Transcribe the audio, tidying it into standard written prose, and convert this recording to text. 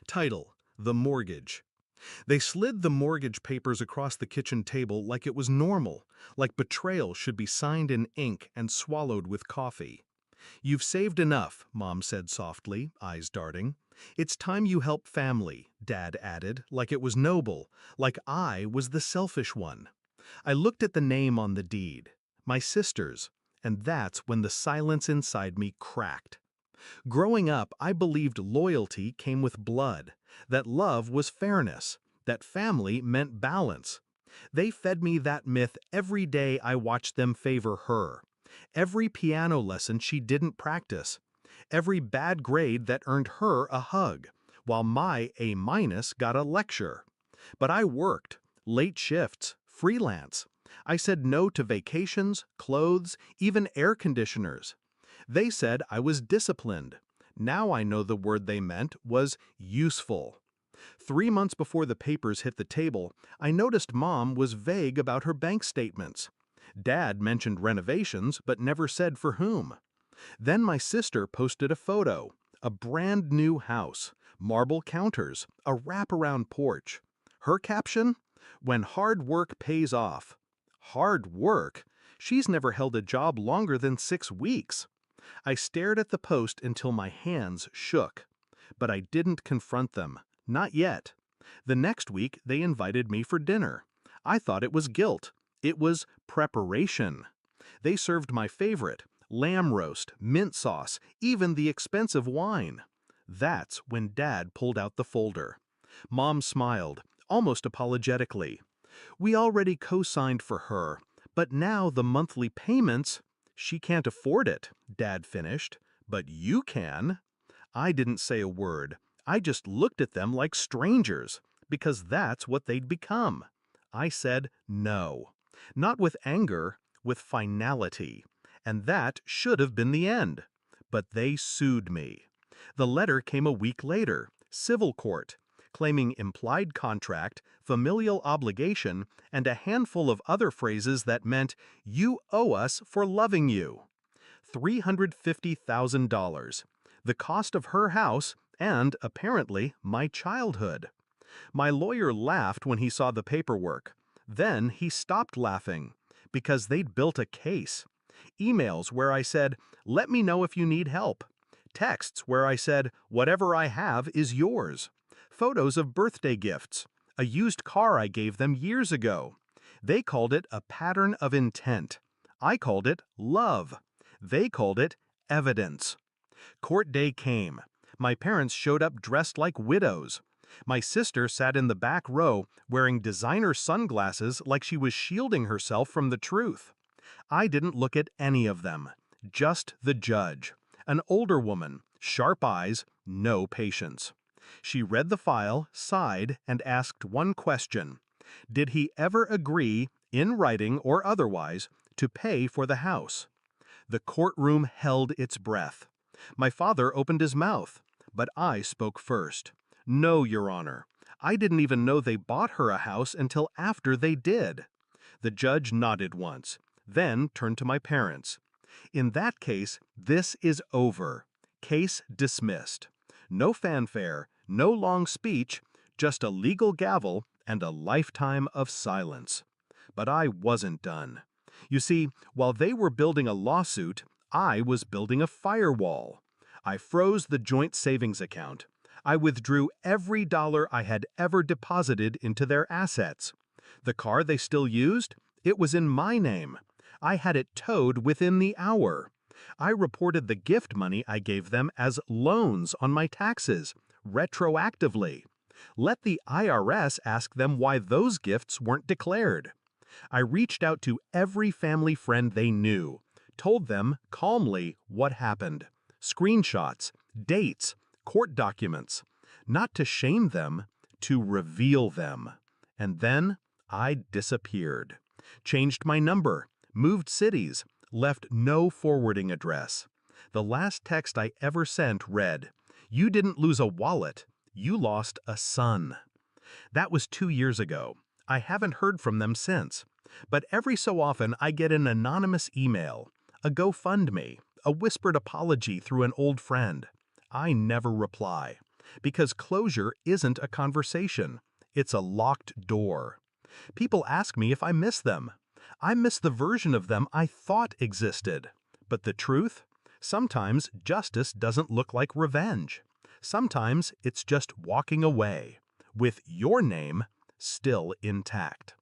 Title: The Mortgage. They slid the mortgage papers across the kitchen table like it was normal, like betrayal should be signed in ink and swallowed with coffee. "You've saved enough," Mom said softly, eyes darting. "It's time you help family," Dad added, like it was noble, like I was the selfish one. I looked at the name on the deed. My sister's, and that's when the silence inside me cracked. Growing up, I believed loyalty came with blood, that love was fairness, that family meant balance. They fed me that myth every day I watched them favor her. Every piano lesson she didn't practice. Every bad grade that earned her a hug, while my A- got a lecture. But I worked, late shifts, freelance. I said no to vacations, clothes, even air conditioners. They said I was disciplined. Now I know the word they meant was useful. 3 months before the papers hit the table, I noticed Mom was vague about her bank statements. Dad mentioned renovations, but never said for whom. Then my sister posted a photo, a brand new house, marble counters, a wraparound porch. Her caption? "When hard work pays off." Hard work? She's never held a job longer than 6 weeks. I stared at the post until my hands shook. But I didn't confront them. Not yet. The next week, they invited me for dinner. I thought it was guilt. It was preparation. They served my favorite, lamb roast, mint sauce, even the expensive wine. That's when Dad pulled out the folder. Mom smiled, almost apologetically. "We already co-signed for her, but now the monthly payments—" "She can't afford it," Dad finished. "But you can." I didn't say a word. I just looked at them like strangers, because that's what they'd become. I said no. Not with anger, with finality. And that should have been the end. But they sued me. The letter came a week later, civil court, claiming implied contract, familial obligation, and a handful of other phrases that meant, "You owe us for loving you." $350,000. The cost of her house and, apparently, my childhood. My lawyer laughed when he saw the paperwork. Then he stopped laughing, because they'd built a case. Emails where I said, "Let me know if you need help." Texts where I said, "Whatever I have is yours." Photos of birthday gifts. A used car I gave them years ago. They called it a pattern of intent. I called it love. They called it evidence. Court day came. My parents showed up dressed like widows. My sister sat in the back row wearing designer sunglasses like she was shielding herself from the truth. I didn't look at any of them, just the judge. An older woman, sharp eyes, no patience. She read the file, sighed, and asked one question. Did he ever agree, in writing or otherwise, to pay for the house? The courtroom held its breath. My father opened his mouth, but I spoke first. "No, Your Honor. I didn't even know they bought her a house until after they did." The judge nodded once, then turned to my parents. "In that case, this is over. Case dismissed. No fanfare, no long speech, just a legal gavel and a lifetime of silence." But I wasn't done. You see, while they were building a lawsuit, I was building a firewall. I froze the joint savings account. I withdrew every dollar I had ever deposited into their assets. The car they still used? It was in my name. I had it towed within the hour. I reported the gift money I gave them as loans on my taxes, retroactively. Let the IRS ask them why those gifts weren't declared. I reached out to every family friend they knew, told them calmly what happened. Screenshots, dates, court documents. Not to shame them, to reveal them. And then I disappeared. Changed my number, moved cities, left no forwarding address. The last text I ever sent read, "You didn't lose a wallet, you lost a son." That was 2 years ago. I haven't heard from them since. But every so often I get an anonymous email, a GoFundMe, a whispered apology through an old friend. I never reply. Because closure isn't a conversation. It's a locked door. People ask me if I miss them. I miss the version of them I thought existed. But the truth? Sometimes justice doesn't look like revenge. Sometimes it's just walking away, with your name still intact.